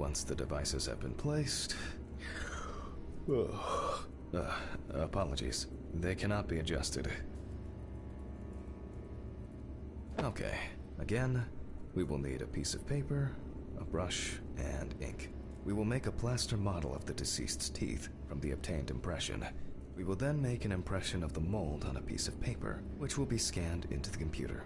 Once the devices have been placed... apologies. They cannot be adjusted. Okay, again, we will need a piece of paper, a brush, and ink. We will make a plaster model of the deceased's teeth from the obtained impression. We will then make an impression of the mold on a piece of paper, which will be scanned into the computer.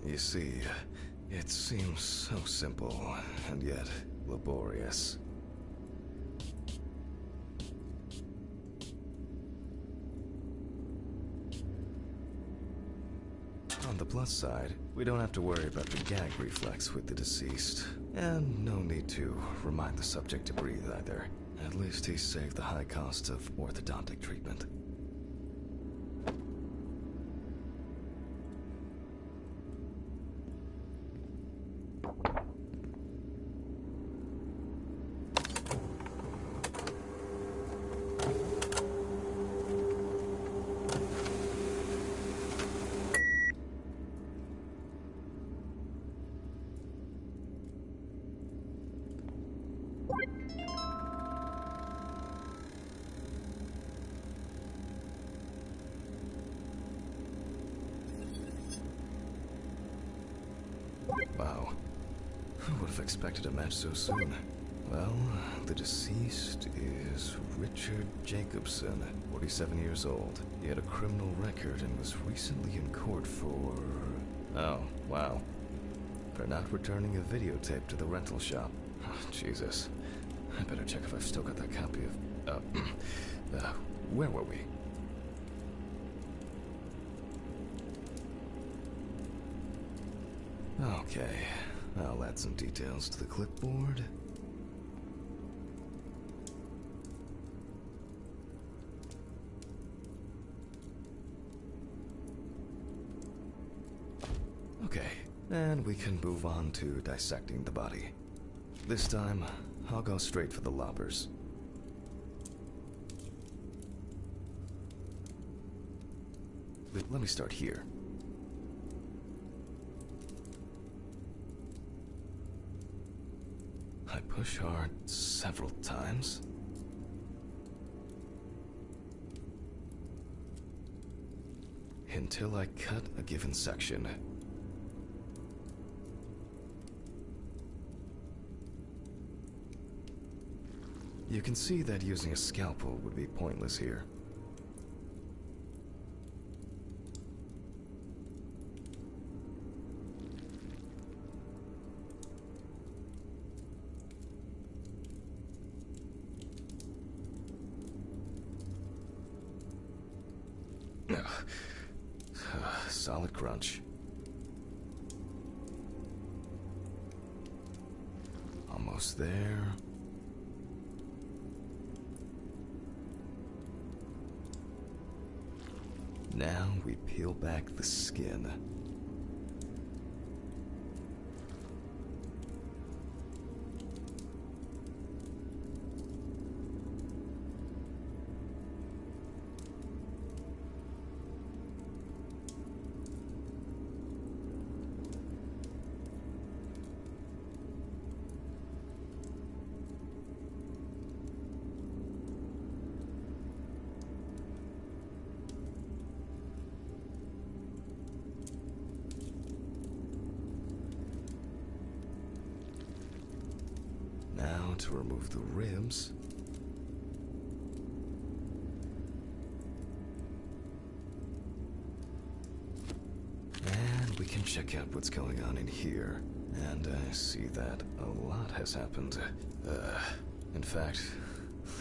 You see, it seems so simple, and yet laborious. On the plus side, we don't have to worry about the gag reflex with the deceased, and no need to remind the subject to breathe either. At least he saved the high costs of orthodontic treatment. Wow. Who would have expected a match so soon? Well, the deceased is Richard Jacobson, 47 years old. He had a criminal record and was recently in court for... Oh, wow. For not returning a videotape to the rental shop. Oh, Jesus. I better check if I've still got that copy of... where were we? Okay, I'll add some details to the clipboard. Okay, and we can move on to dissecting the body. This time, I'll go straight for the loppers. Let me start here. I push hard several times. Until I cut a given section. You can see that using a scalpel would be pointless here. Solid crunch. Almost there. Now we peel back the skin. Now to remove the ribs. And we can check out what's going on in here. And I see that a lot has happened. In fact,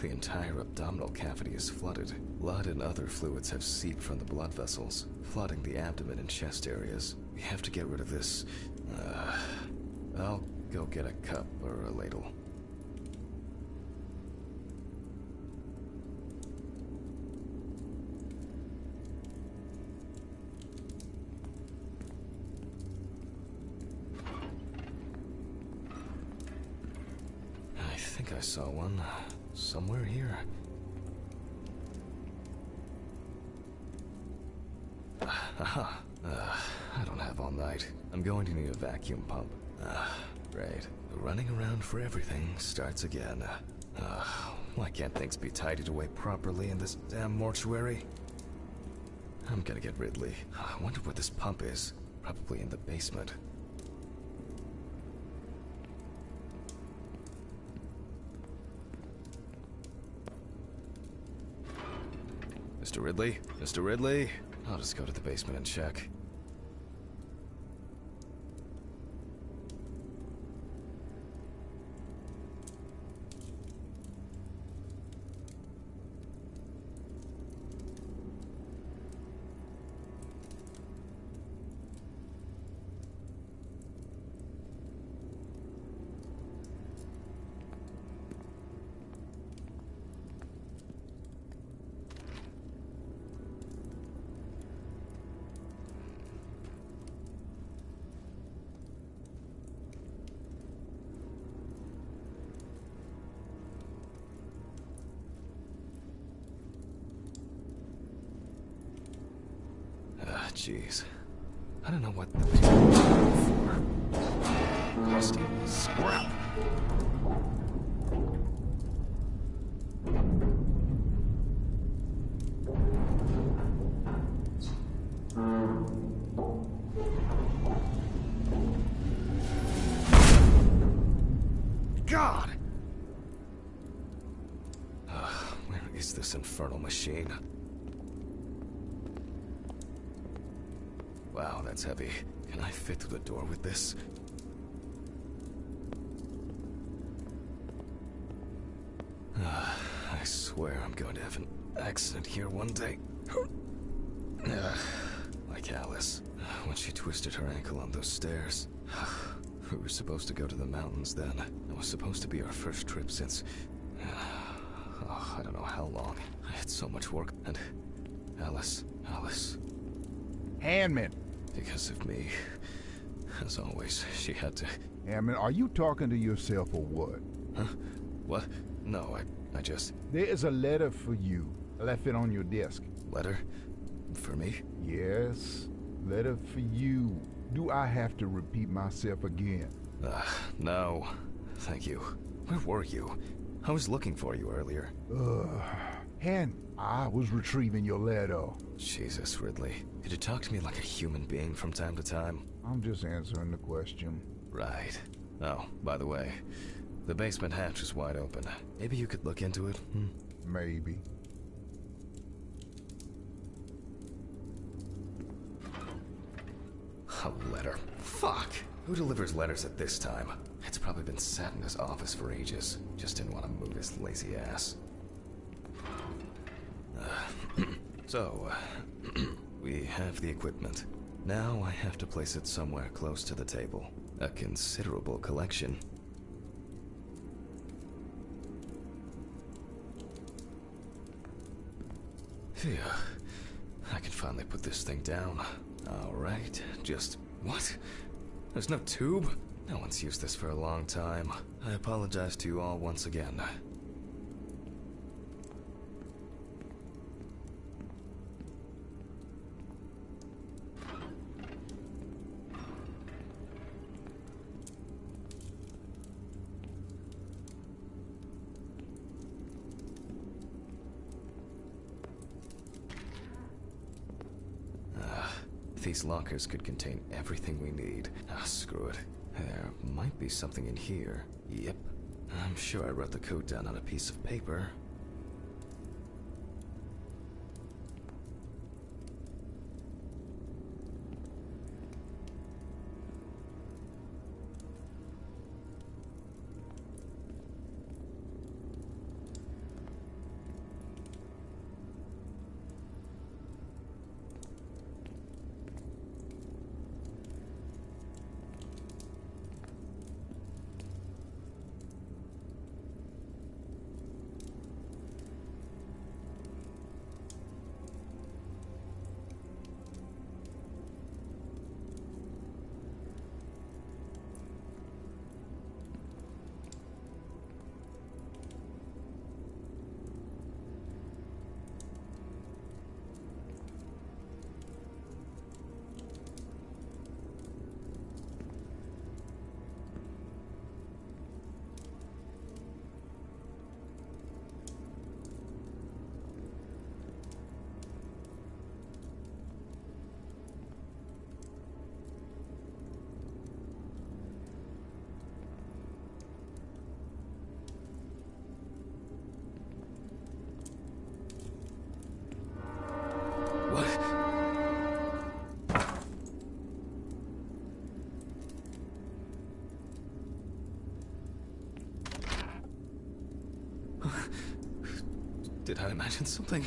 The entire abdominal cavity is flooded. Blood and other fluids have seeped from the blood vessels, flooding the abdomen and chest areas. We have to get rid of this. I'll go get a cup or a ladle. I think I saw one somewhere here. Aha. I don't have all night. I'm going to need a vacuum pump. Right. The running around for everything starts again. Why can't things be tidied away properly in this damn mortuary? I'm gonna get Ridley. I wonder where this pump is. Probably in the basement. Mr. Ridley? Mr. Ridley? I'll just go to the basement and check. Jeez. I don't know what the for. Crusty scrap. God! Where is this infernal machine? Wow, that's heavy. Can I fit through the door with this? I swear I'm going to have an accident here one day. Like Alice, when she twisted her ankle on those stairs. We were supposed to go to the mountains then. It was supposed to be our first trip since... I don't know how long. I had so much work, and... Alice... Handman! Because of me. As always, she had to... Handman, are you talking to yourself or what? Huh? What? No, I just... There is a letter for you. I left it on your desk. Letter? For me? Yes, letter for you. Do I have to repeat myself again? No. Thank you. Where were you? I was looking for you earlier. I was retrieving your letter. Jesus, Ridley. Could you talk to me like a human being from time to time? I'm just answering the question. Right. Oh, by the way, the basement hatch is wide open. Maybe you could look into it? Maybe. A letter. Fuck! Who delivers letters at this time? It's probably been sat in his office for ages. Just didn't want to move his lazy ass. So, we have the equipment. Now I have to place it somewhere close to the table. A considerable collection. Phew. I can finally put this thing down. Alright, just... What? There's no tube? No one's used this for a long time. I apologize to you all once again. These lockers could contain everything we need. Screw it. There might be something in here. Yep. I'm sure I wrote the code down on a piece of paper. Did I imagine something?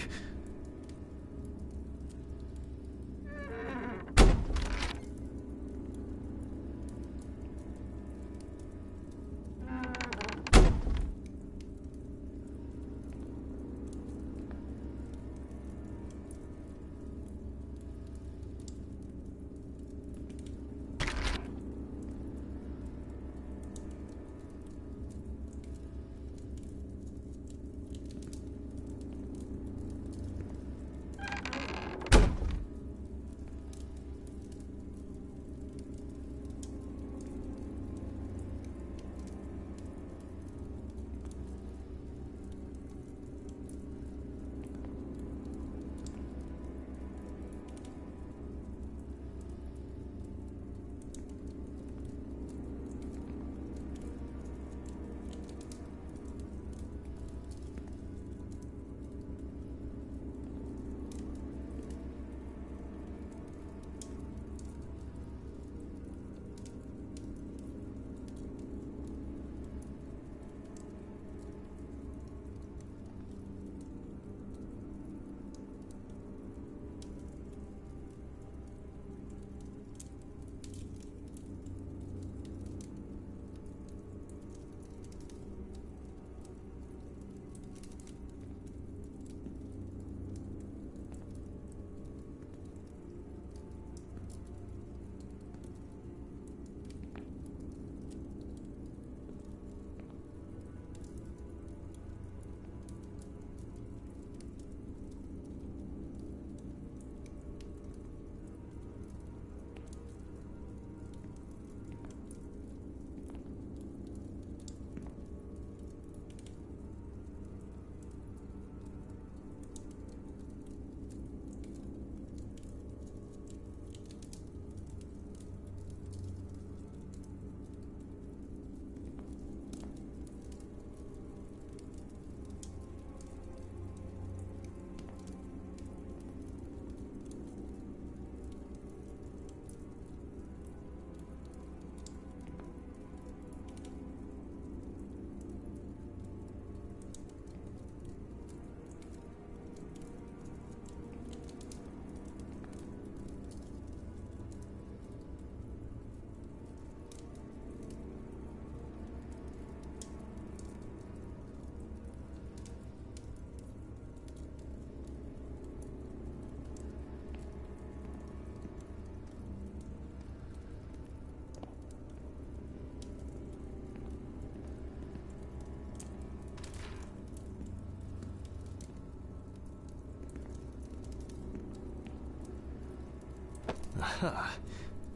Aha.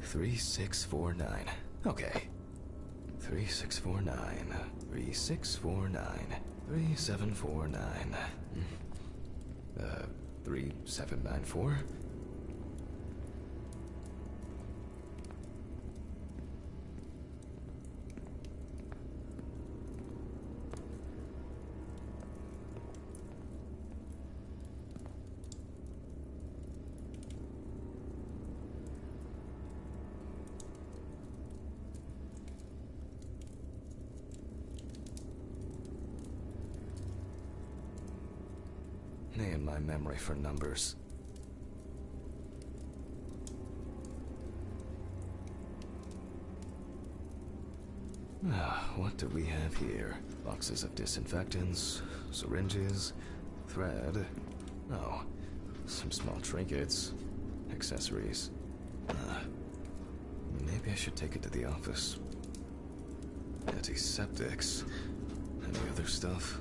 3649. Okay. 3649. 3649. 3749. 3794. And my memory for numbers. What do we have here? Boxes of disinfectants, syringes, thread. Oh, some small trinkets, accessories. Maybe I should take it to the office. Antiseptics. Any other stuff?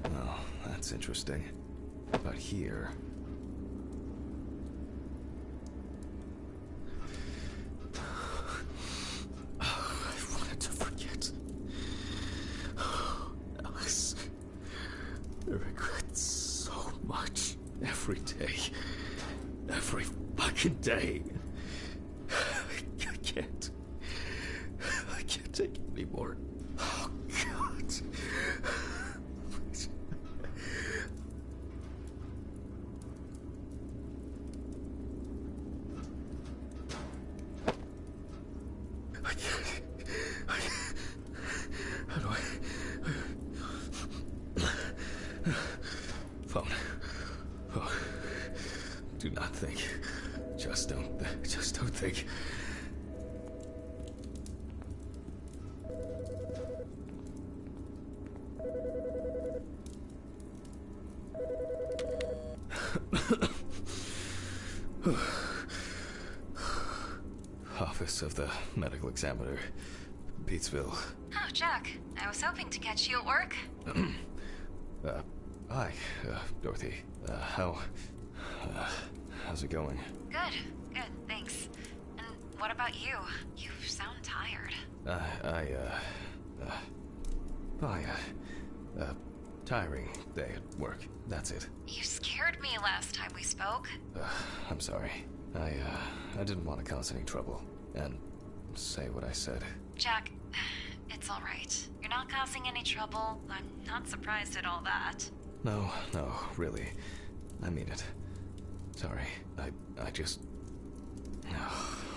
Oh, that's interesting. But here... I wanted to forget. Alice, I regret so much. Every day. Every fucking day. I can't take it anymore. Oh, God. Phone. Oh. Do not think. Just don't think. Office of the Medical Examiner, Beatsville. Oh, Jack. I was hoping to catch you at work. Hi, Dorothy. How's it going? Good, thanks. And what about you? You sound tired. Tiring day at work. That's it. You scared me last time we spoke. I'm sorry. I didn't want to cause any trouble and say what I said. Jack, it's all right. You're not causing any trouble. I'm not surprised at all that. No, really. I mean it. Sorry. I just...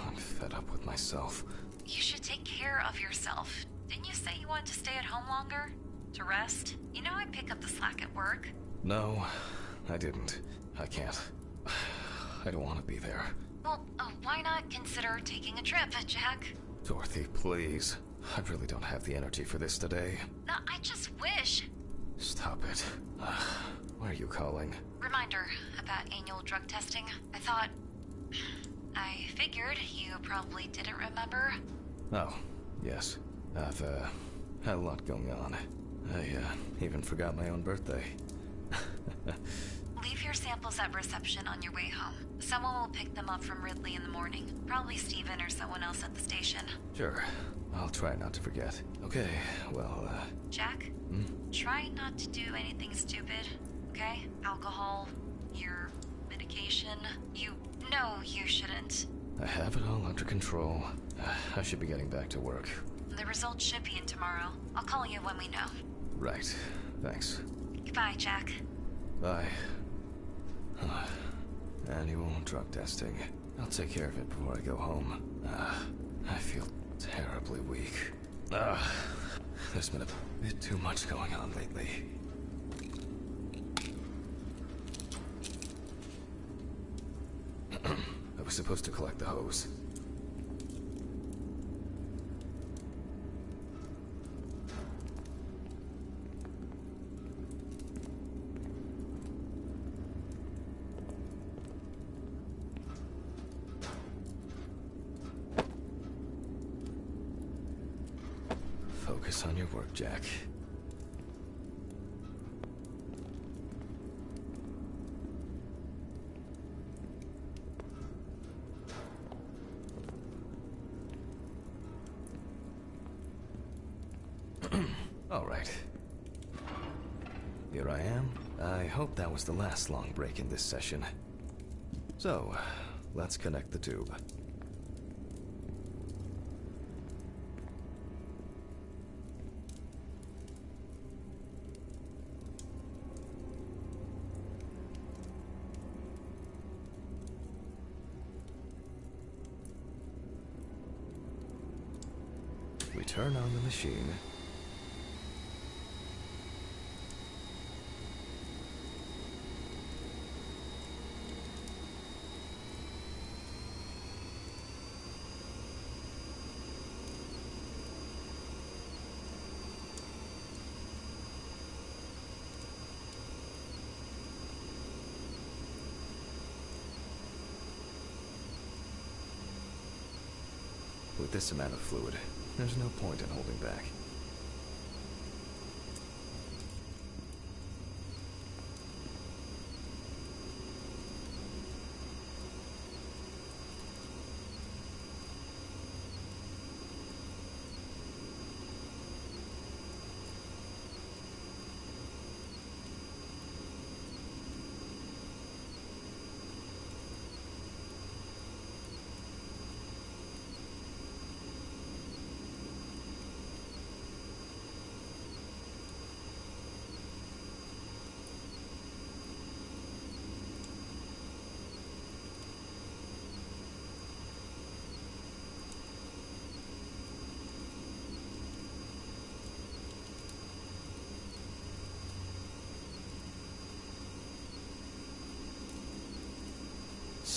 I'm fed up with myself. You should take care of yourself. Didn't you say you wanted to stay at home longer? To rest? You know I pick up the slack at work. No, I didn't. I can't. I don't want to be there. Well, why not consider taking a trip, Jack? Dorothy, please. I really don't have the energy for this today. No, I just wish. Stop it. Why are you calling? Reminder about annual drug testing. I figured you probably didn't remember. Oh, yes. I've, had a lot going on. I, even forgot my own birthday. Leave your samples at reception on your way home. Someone will pick them up from Ridley in the morning. Probably Steven or someone else at the station. Sure. I'll try not to forget. Okay, well, Jack? Try not to do anything stupid, okay? Alcohol, your medication. No, you shouldn't. I have it all under control. I should be getting back to work. The results should be in tomorrow. I'll call you when we know. Right. Thanks. Goodbye, Jack. Bye. Annual drug testing. I'll take care of it before I go home. I feel terribly weak. There's been a bit too much going on lately. I was supposed to collect the hose. Focus on your work, Jack. All right. Here I am. I hope that was the last long break in this session. So, let's connect the tube. We turn on the machine. With this amount of fluid, there's no point in holding back.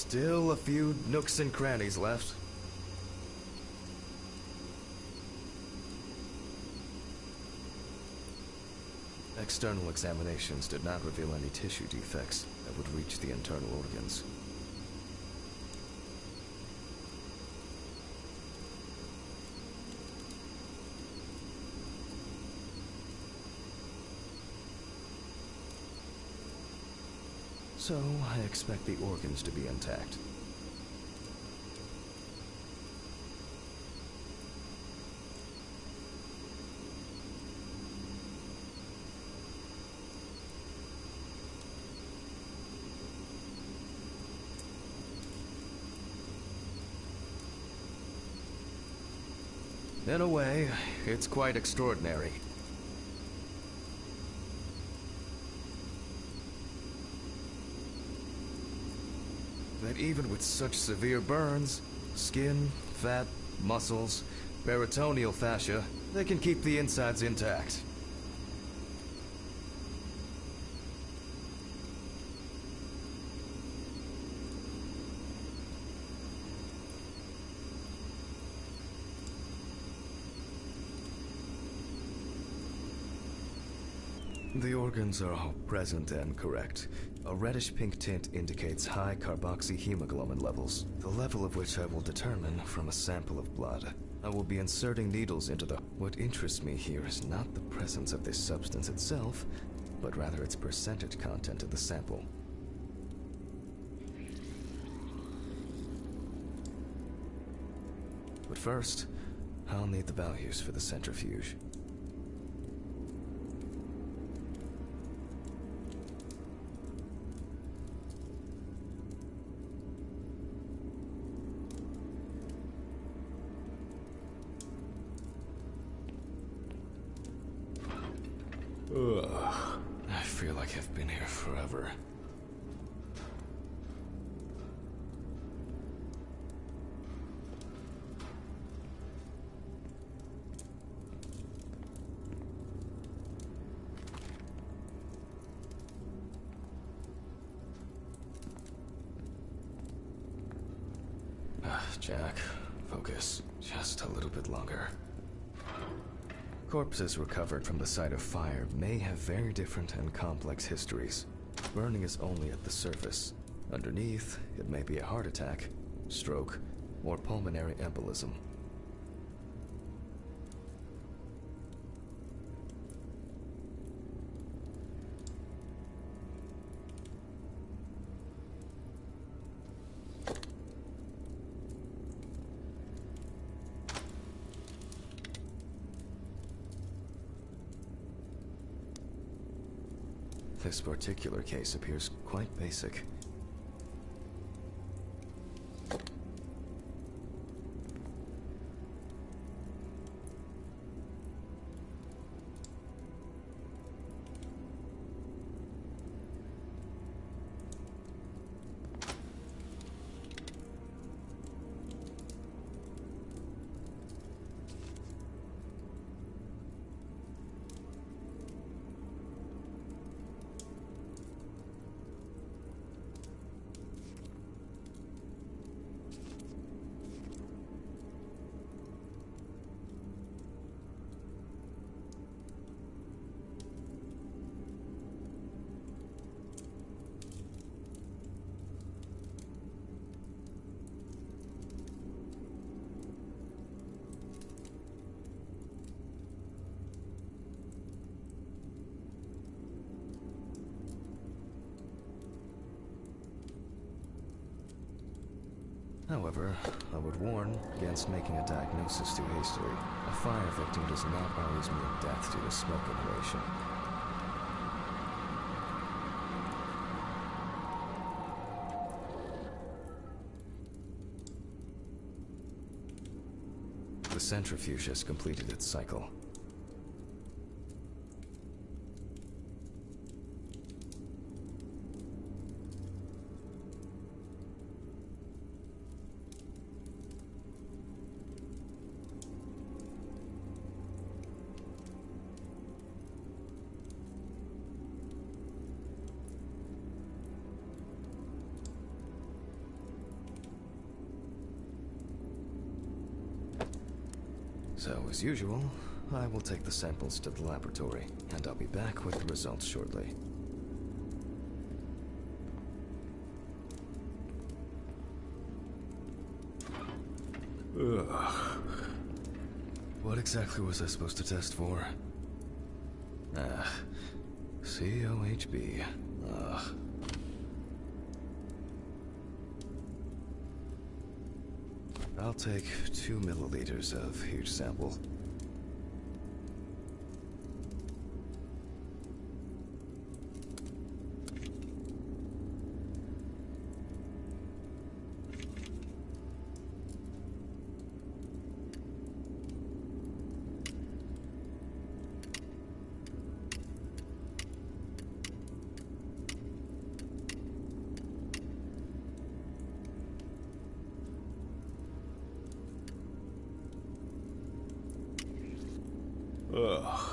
Still a few nooks and crannies left. External examinations did not reveal any tissue defects that would reach the internal organs. So, I expect the organs to be intact. In a way, it's quite extraordinary. That even with such severe burns, skin, fat, muscles, peritoneal fascia, they can keep the insides intact. The organs are all present and correct. A reddish-pink tint indicates high carboxyhemoglobin levels, the level of which I will determine from a sample of blood. I will be inserting needles into the... What interests me here is not the presence of this substance itself, but rather its percentage content in the sample. But first, I'll need the values for the centrifuge. Ugh. I feel like I've been here forever. Jack, focus. Just a little bit longer. Corpses recovered from the site of fire may have very different and complex histories. Burning is only at the surface. Underneath, it may be a heart attack, stroke, or pulmonary embolism. This particular case appears quite basic. However, I would warn against making a diagnosis too hastily. A fire victim does not always mean death due to smoke inhalation. The centrifuge has completed its cycle. So, as usual, I will take the samples to the laboratory, and I'll be back with the results shortly. Ugh. What exactly was I supposed to test for? COHB. Ugh. I'll take 2 milliliters of each sample. Ugh.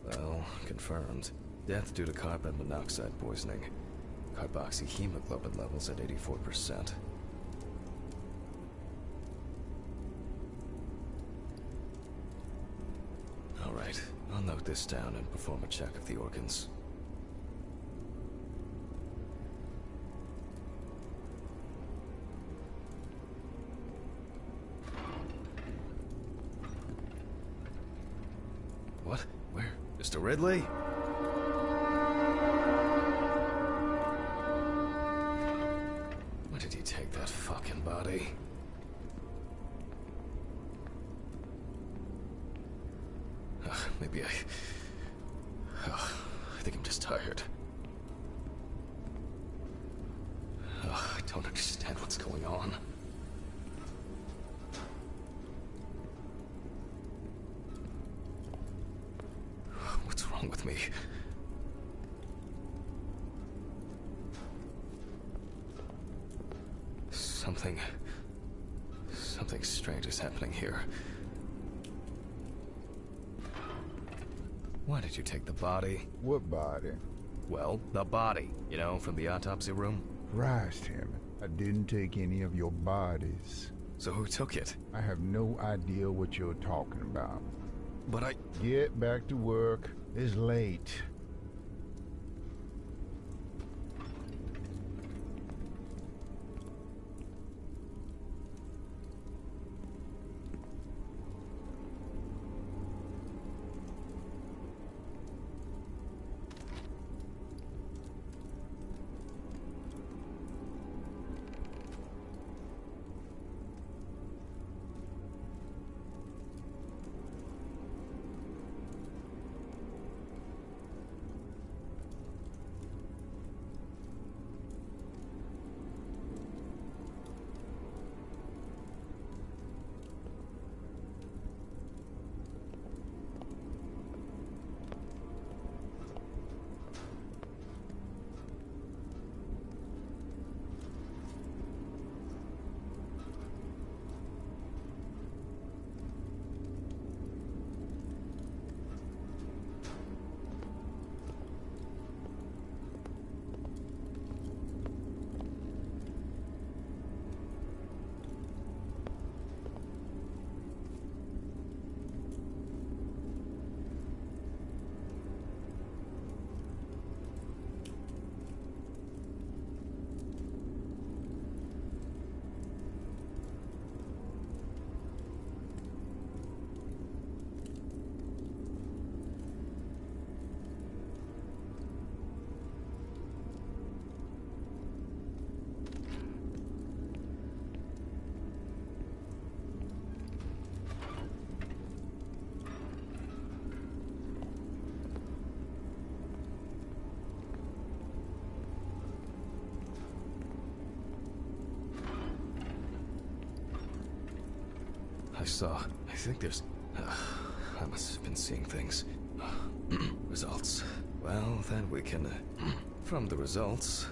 Well, confirmed. Death due to carbon monoxide poisoning. Carboxyhemoglobin levels at 84%. Alright, I'll note this down and perform a check of the organs. What? Where? Mr. Ridley? Why did he take that fucking body? Maybe I think I'm just tired. I don't understand what's going on. What's wrong with me? Something strange is happening here. Why did you take the body? What body? Well, the body, you know, from the autopsy room. Christ, Hammond, I didn't take any of your bodies. So who took it? I have no idea what you're talking about. But I... Get back to work. It's late. I think there's... I must have been seeing things. Results. Well, then we can... from the results...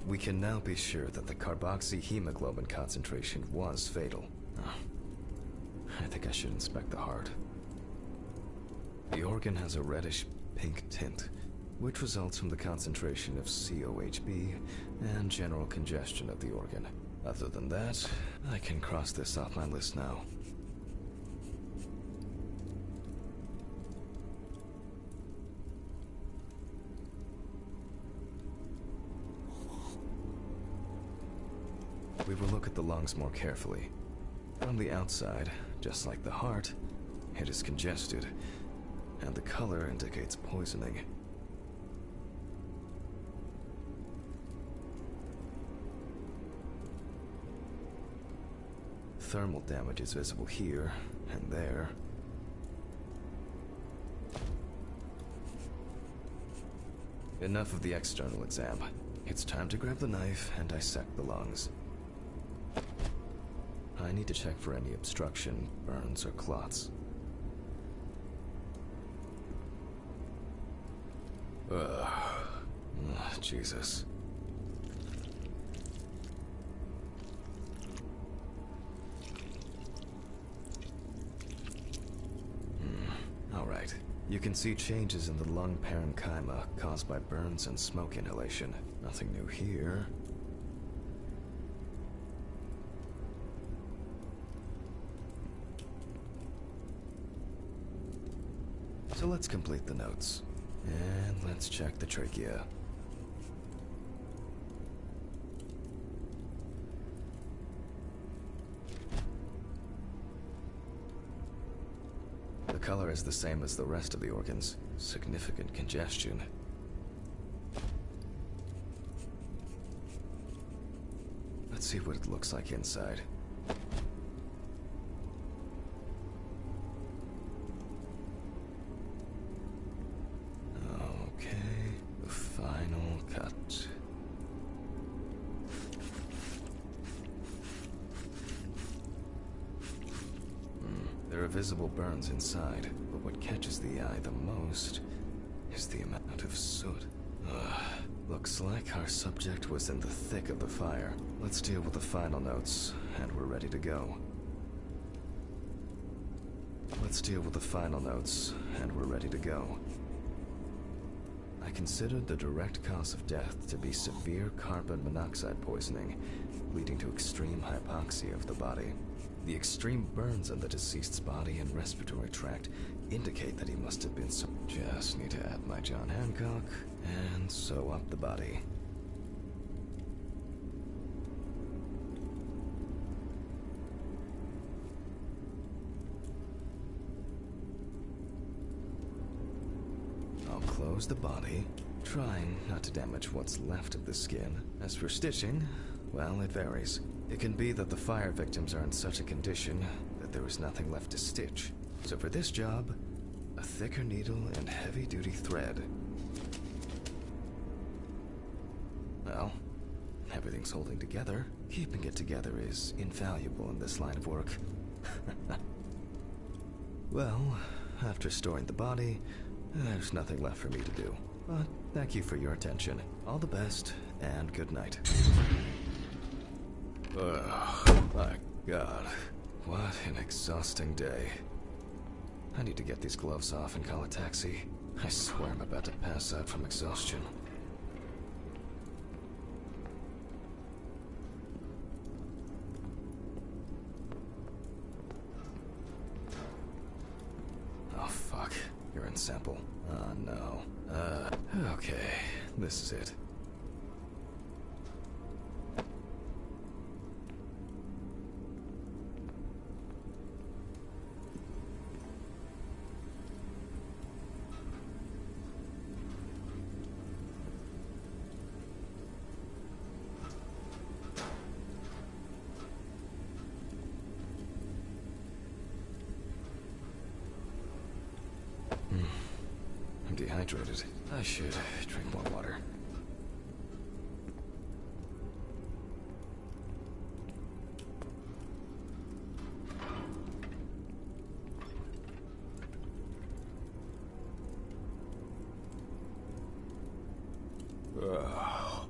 We can now be sure that the carboxyhemoglobin concentration was fatal. I think I should inspect the heart. The organ has a reddish pink tint, which results from the concentration of COHB and general congestion of the organ. Other than that, I can cross this off my list now. We will look at the lungs more carefully. From the outside, just like the heart, it is congested, and the color indicates poisoning. Thermal damage is visible here and there. Enough of the external exam. It's time to grab the knife and dissect the lungs. I need to check for any obstruction, burns, or clots. Jesus. All right. You can see changes in the lung parenchyma caused by burns and smoke inhalation. Nothing new here. So let's complete the notes. And let's check the trachea. The color is the same as the rest of the organs. Significant congestion. Let's see what it looks like inside. There are visible burns inside, but what catches the eye the most is the amount of soot. Looks like our subject was in the thick of the fire. Let's deal with the final notes, and we're ready to go. I considered the direct cause of death to be severe carbon monoxide poisoning, leading to extreme hypoxia of the body. The extreme burns on the deceased's body and respiratory tract indicate that he must have been Just need to add my John Hancock and sew up the body. I'll close the body, trying not to damage what's left of the skin. As for stitching, well, it varies. It can be that the fire victims are in such a condition that there is nothing left to stitch. So for this job, a thicker needle and heavy-duty thread. Well, everything's holding together. Keeping it together is invaluable in this line of work. Well, after storing the body, there's nothing left for me to do. But thank you for your attention. All the best, and good night. Oh, my God. What an exhausting day. I need to get these gloves off and call a taxi. I swear I'm about to pass out from exhaustion. sample. Oh no. Okay. This is it. I'm dehydrated. I should drink more water. Ugh.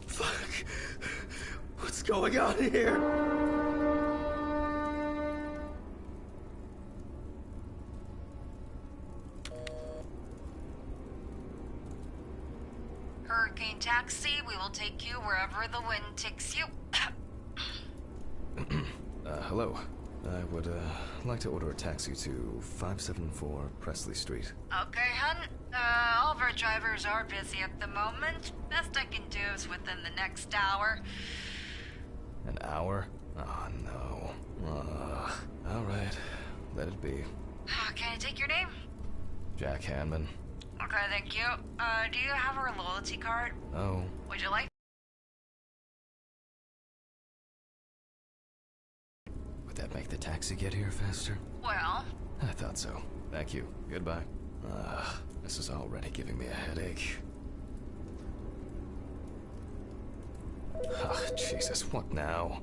Fuck. What's going on here? Hurricane Taxi, we will take you wherever the wind takes you. Hello. I would, like to order a taxi to 574 Presley Street. Okay, hun. All of our drivers are busy at the moment. Best I can do is within the next hour. An hour? Oh, no. Alright. Let it be. Can I take your name? Jack Hanman. Okay, thank you. Do you have our loyalty card? Oh. Would you like? Would that make the taxi get here faster? Well, I thought so. Thank you. Goodbye. This is already giving me a headache. Ah, Jesus, what now?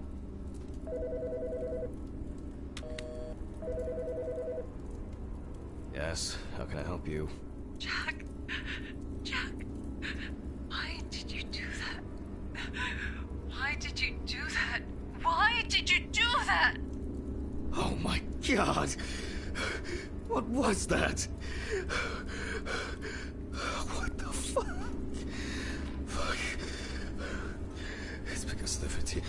Yes, how can I help you? Jack, why did you do that? Why did you do that? Why did you do that? Oh my God! What was that? What the fuck? Fuck. It's because of the fatigue.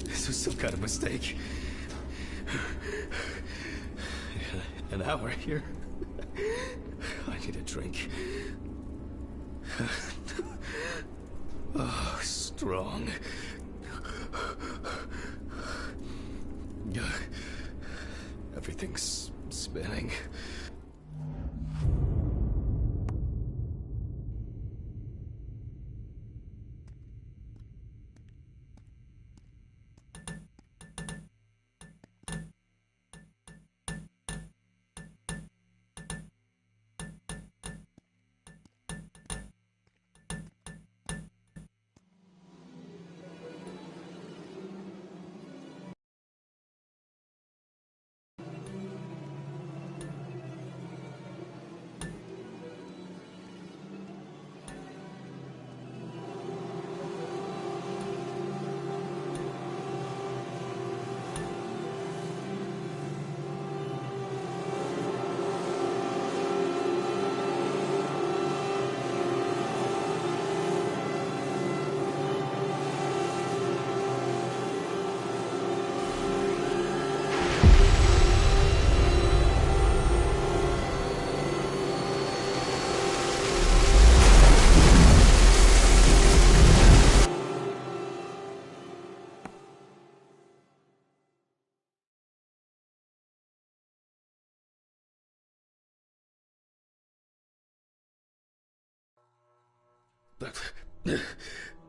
This was some kind of mistake. An hour here. I need a drink. Oh, strong. Everything's spinning.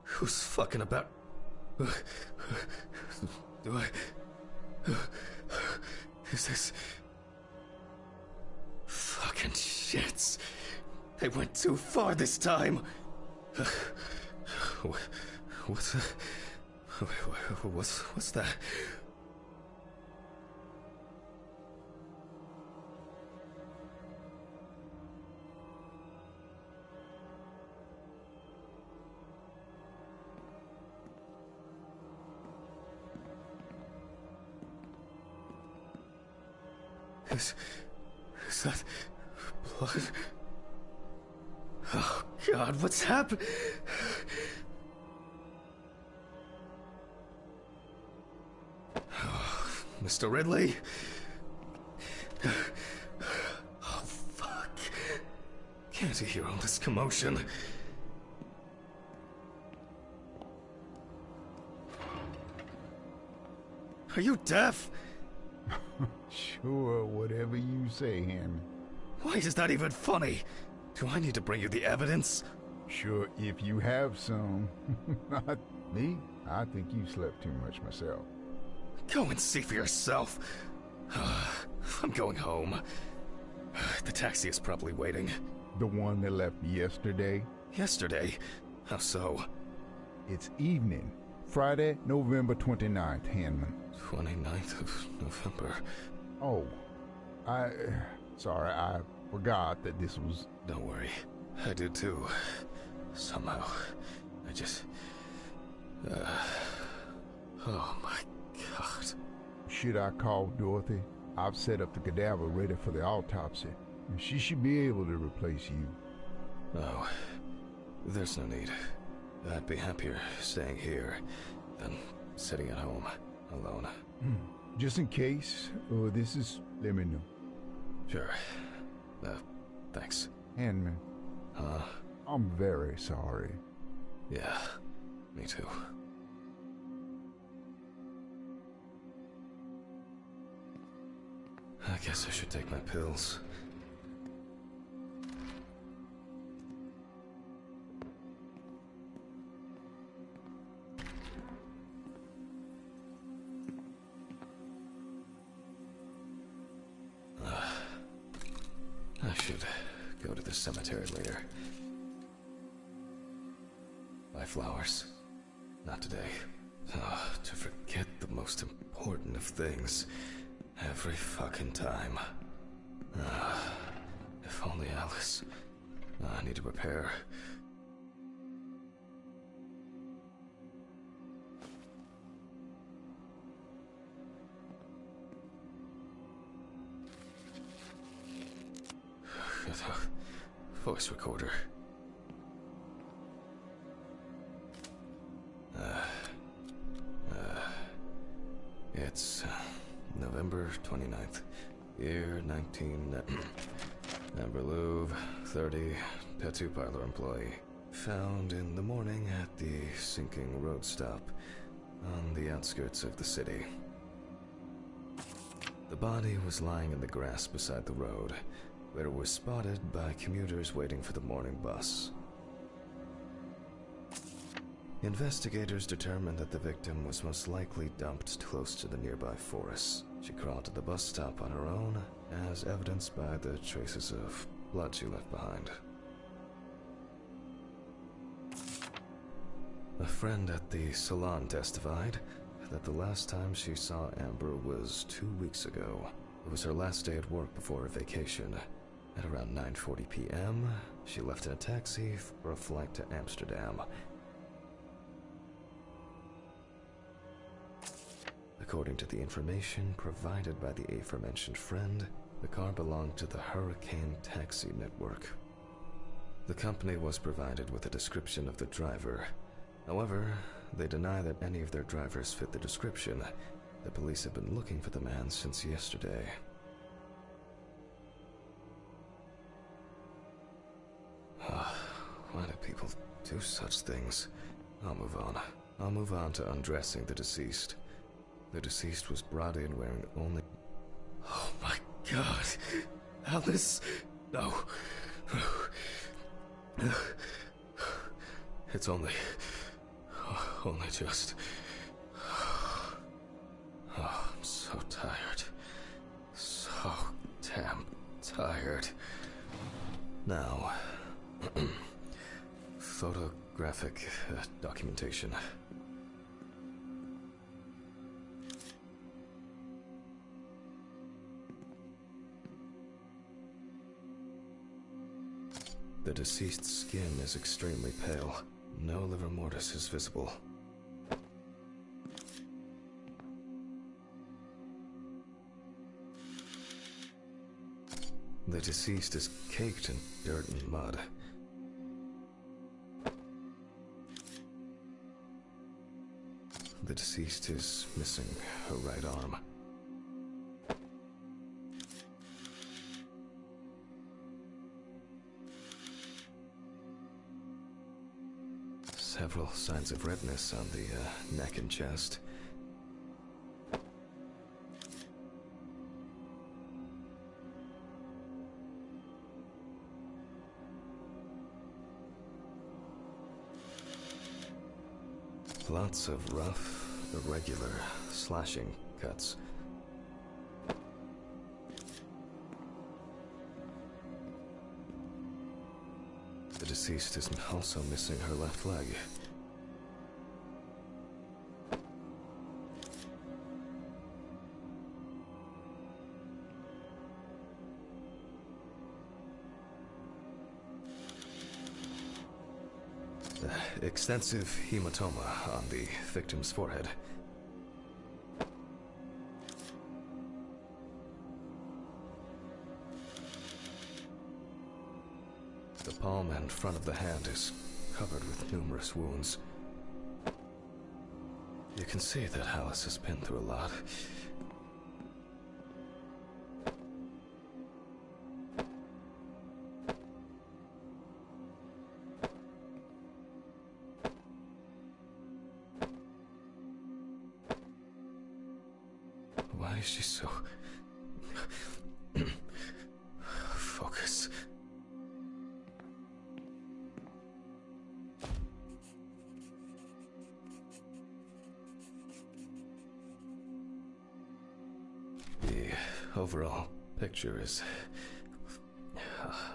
Who's fucking about? Do I? Is this? Fucking shits. They went too far this time. What's that? What's that? Is that blood? Oh, God, what's happened? Oh, Mr. Ridley? Oh, fuck. Can't you hear all this commotion? Are you deaf? Sure, whatever you say, Henry. Why is that even funny? Do I need to bring you the evidence? Sure, if you have some. Not me. I think you slept too much myself. Go and see for yourself. I'm going home. The taxi is probably waiting. The one that left yesterday? Yesterday? How so? It's evening. Friday, November 29th, Hanman. 29th of November. Oh, sorry, I forgot that this was... Don't worry. I did too. Somehow. I just... Oh my God. Should I call Dorothy? I've set up the cadaver ready for the autopsy. She should be able to replace you. Oh, there's no need. I'd be happier staying here than sitting at home alone. Just in case, this is... let me know. Sure. Thanks. Hanman. Huh? I'm very sorry. Yeah, me too. I guess I should take my pills. I should go to the cemetery later. Buy flowers. Not today. To forget the most important of things. Every fucking time. If only Alice. I need to prepare. Voice recorder. It's November 29th, year 19... Amber Louvre, 30, tattoo parlor employee. Found in the morning at the sinking road stop on the outskirts of the city. The body was lying in the grass beside the road, where it was spotted by commuters waiting for the morning bus. Investigators determined that the victim was most likely dumped close to the nearby forest. She crawled to the bus stop on her own, as evidenced by the traces of blood she left behind. A friend at the salon testified that the last time she saw Amber was 2 weeks ago. It was her last day at work before her vacation. At around 9:40 p.m., she left in a taxi for a flight to Amsterdam. According to the information provided by the aforementioned friend, the car belonged to the Hurricane Taxi Network. The company was provided with a description of the driver. However, they deny that any of their drivers fit the description. The police have been looking for the man since yesterday. Why do people do such things? I'll move on. I'll move on to undressing the deceased. The deceased was brought in wearing only... Oh my God! Alice! No! It's only just... Oh, I'm so tired. So damn tired. Now... photographic documentation. The deceased's skin is extremely pale. No livor mortis is visible. The deceased is caked in dirt and mud. The deceased is missing her right arm. Several signs of redness on the neck and chest. Lots of rough, irregular slashing cuts. The deceased is also missing her left leg. Extensive hematoma on the victim's forehead. The palm and front of the hand is covered with numerous wounds. You can see that Alice has been through a lot. Why is she so... Focus. The overall picture is...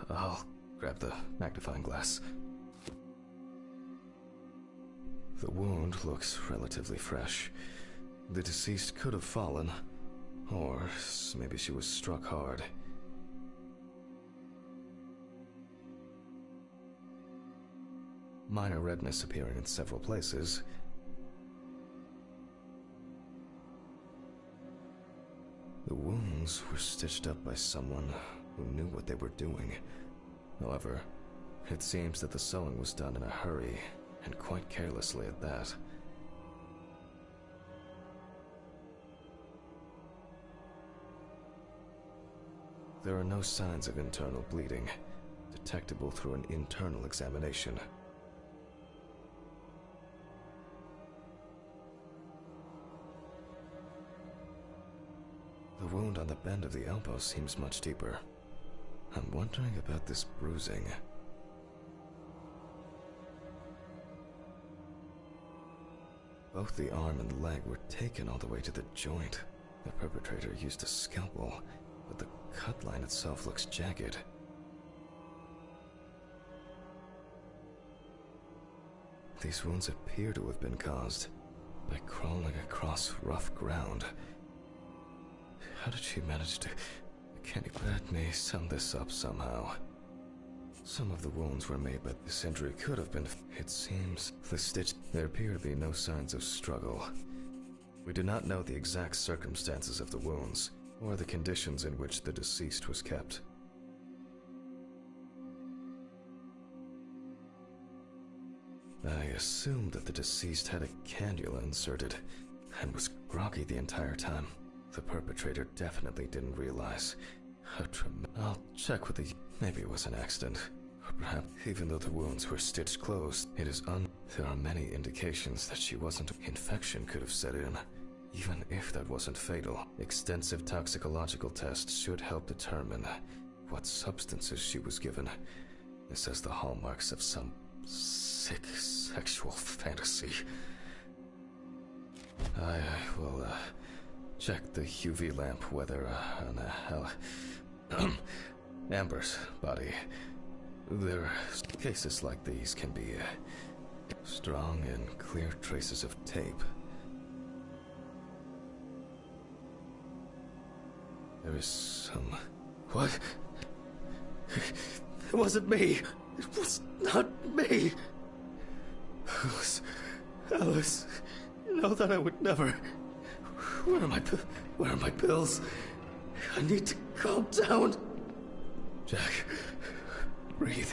I'll grab the magnifying glass. The wound looks relatively fresh. The deceased could have fallen, or maybe she was struck hard. Minor redness appearing in several places. The wounds were stitched up by someone who knew what they were doing. However, it seems that the sewing was done in a hurry, and quite carelessly at that. There are no signs of internal bleeding, detectable through an internal examination. The wound on the bend of the elbow seems much deeper. I'm wondering about this bruising. Both the arm and leg were taken all the way to the joint. The perpetrator used a scalpel, but the cut line itself looks jagged. These wounds appear to have been caused by crawling across rough ground. How did she manage to... Let me sum this up somehow. Some of the wounds were made, but this injury could have been... It seems the stitch... There appear to be no signs of struggle. We do not know the exact circumstances of the wounds, or the conditions in which the deceased was kept. I assumed that the deceased had a cannula inserted, and was groggy the entire time. The perpetrator definitely didn't realize. I'll check with the... Maybe it was an accident. Or perhaps, even though the wounds were stitched closed, there are many indications that she wasn't... Infection could have set in. Even if that wasn't fatal, extensive toxicological tests should help determine what substances she was given. This has the hallmarks of some sick sexual fantasy. I will check the UV lamp whether on Amber's body. Cases like these can be strong and clear traces of tape. There is some... What? It wasn't me! It was not me! Alice, you know that I would never... Where are my pills? I need to calm down. Jack, breathe.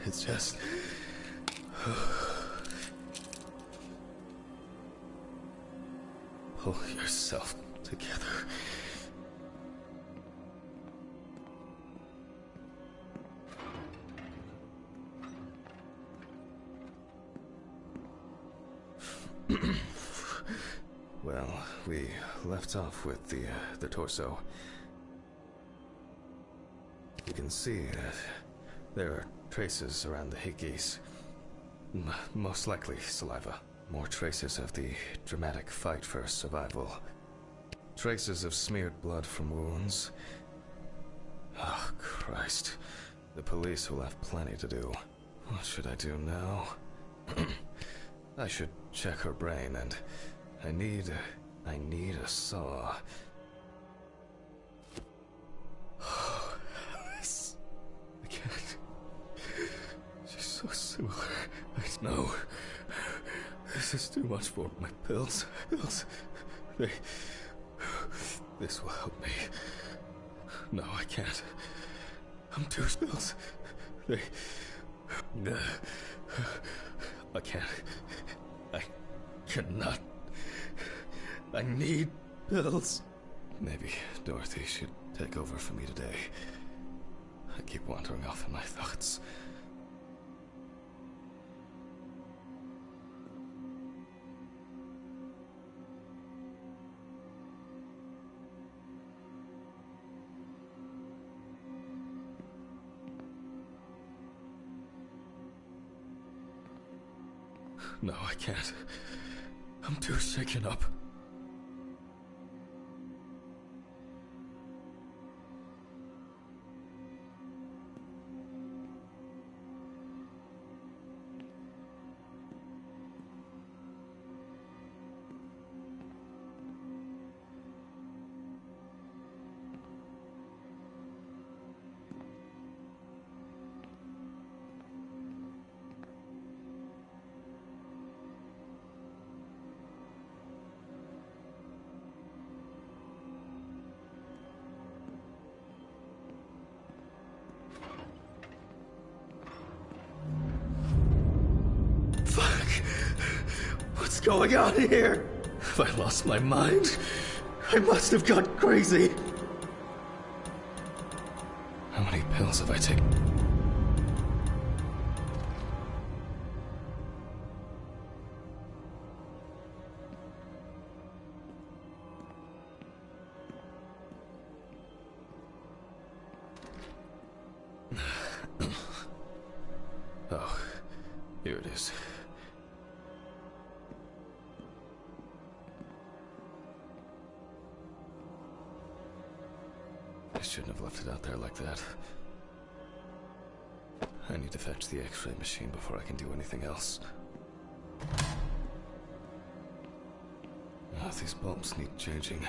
It's just... Pull yourself together. Well, we left off with the torso. You can see that there are traces around the hickeys. Most likely saliva. More traces of the dramatic fight for survival. Traces of smeared blood from wounds. Oh, Christ. The police will have plenty to do. What should I do now? I should check her brain, and I need a saw. Alice. I can't. She's so similar. I know. This is too much for my pills. This will help me. No, I can't. I'm too pills. I can't. I cannot. I need pills. Maybe Dorothy should take over for me today. I keep wandering off in my thoughts. No, I can't. I'm too shaken up. What's going on here? Have I lost my mind? I must have gone crazy. How many pills have I taken? Oh, here it is. I shouldn't have left it out there like that. I need to fetch the X-ray machine before I can do anything else. These bulbs need changing.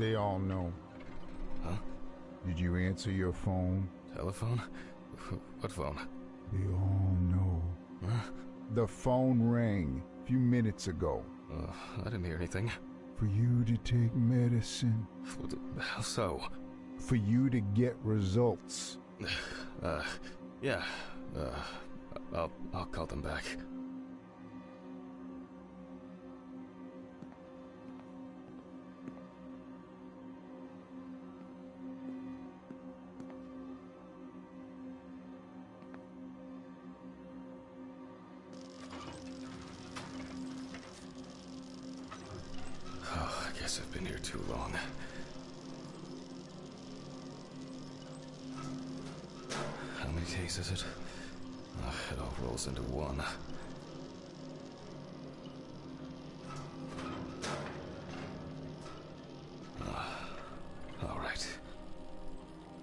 They all know. Huh? Did you answer your phone? Telephone? What phone? They all know. Huh? The phone rang a few minutes ago. I didn't hear anything. For you to take medicine. How so? For you to get results. Yeah. I'll call them back. Oh, I guess I've been here too long. How many days is it? It all rolls into one. All right.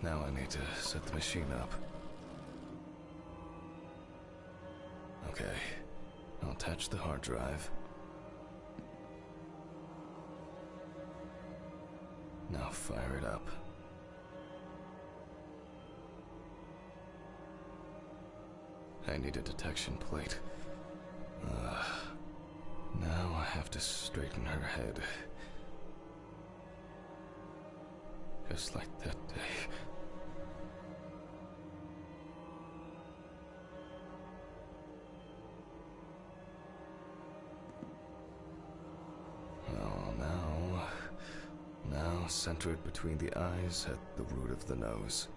Now I need to set the machine up. Okay. I'll attach the hard drive. Now fire it up. I need a detection plate. Now I have to straighten her head. Just like that day. Oh, now center it between the eyes at the root of the nose.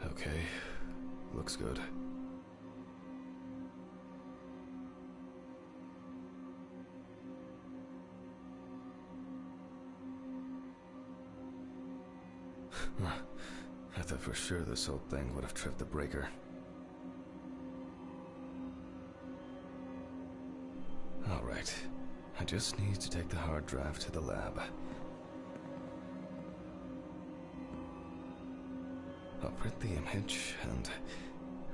Okay, looks good. I thought for sure this old thing would have tripped the breaker. Alright. I just need to take the hard drive to the lab. I'll print the image, and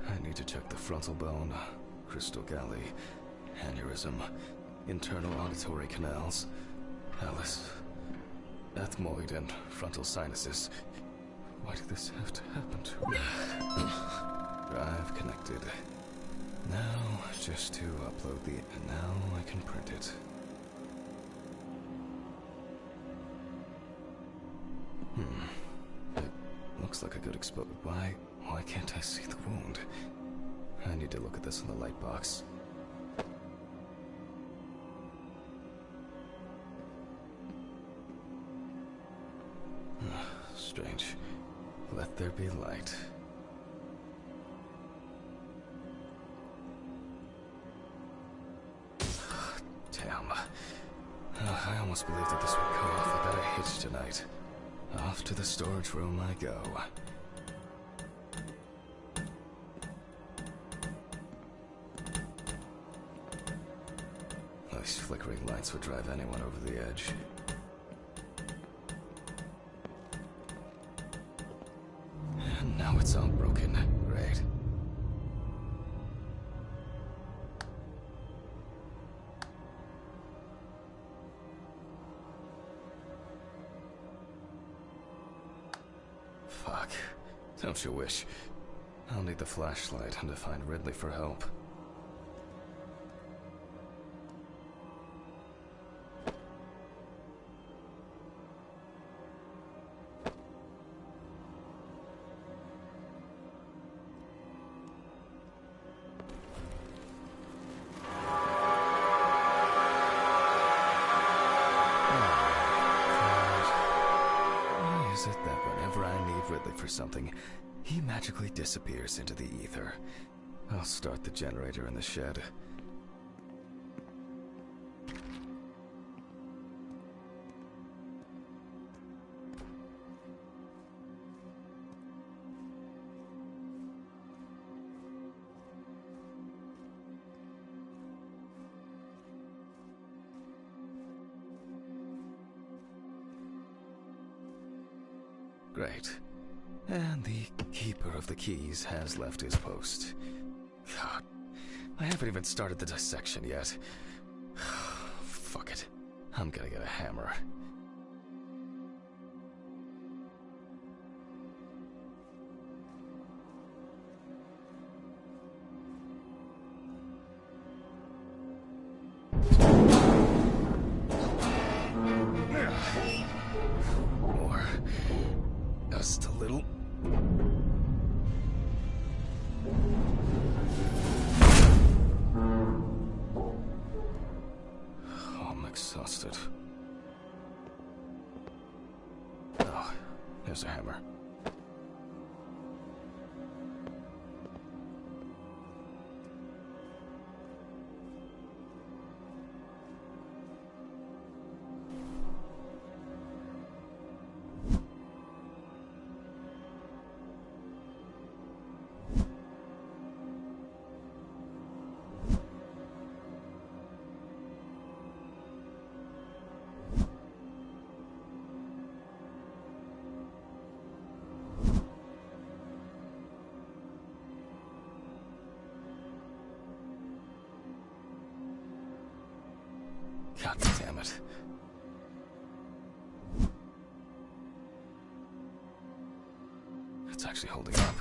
I need to check the frontal bone, crystal galley, aneurysm, internal auditory canals, Alice, ethmoid, and frontal sinuses. Why did this have to happen to me? Drive connected. Now, just to upload the... and now I can print it. It looks like a good expo... Why can't I see the wound? I need to look at this in the light box. Strange. Let there be light. Damn. I almost believed that this would go off without a hitch tonight. Off to the storage room I go. These flickering lights would drive anyone over the edge. And now it's all broken. Great. Fuck. Don't you wish? I'll need the flashlight and to find Ridley for help. Is it that whenever I need Ridley for something, he magically disappears into the ether? I'll start the generator in the shed. Great. And the keeper of the keys has left his post. God, I haven't even started the dissection yet. Fuck it. I'm gonna get a hammer. More. Just a little. Oh, I'm exhausted. Oh, there's a hammer. God damn it. It's actually holding up.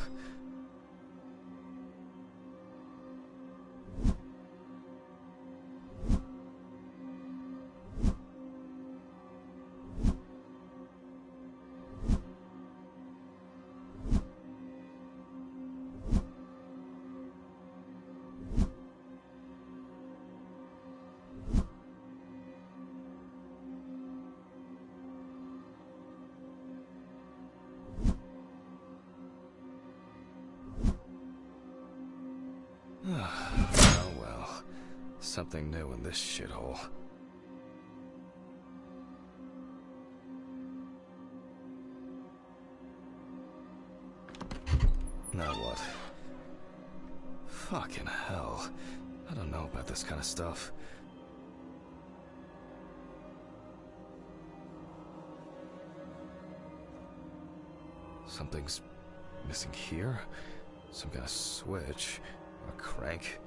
Oh well. Something new in this shithole. Now what? Fucking hell. I don't know about this kind of stuff. Something's missing here. Some kind of switch. A crank.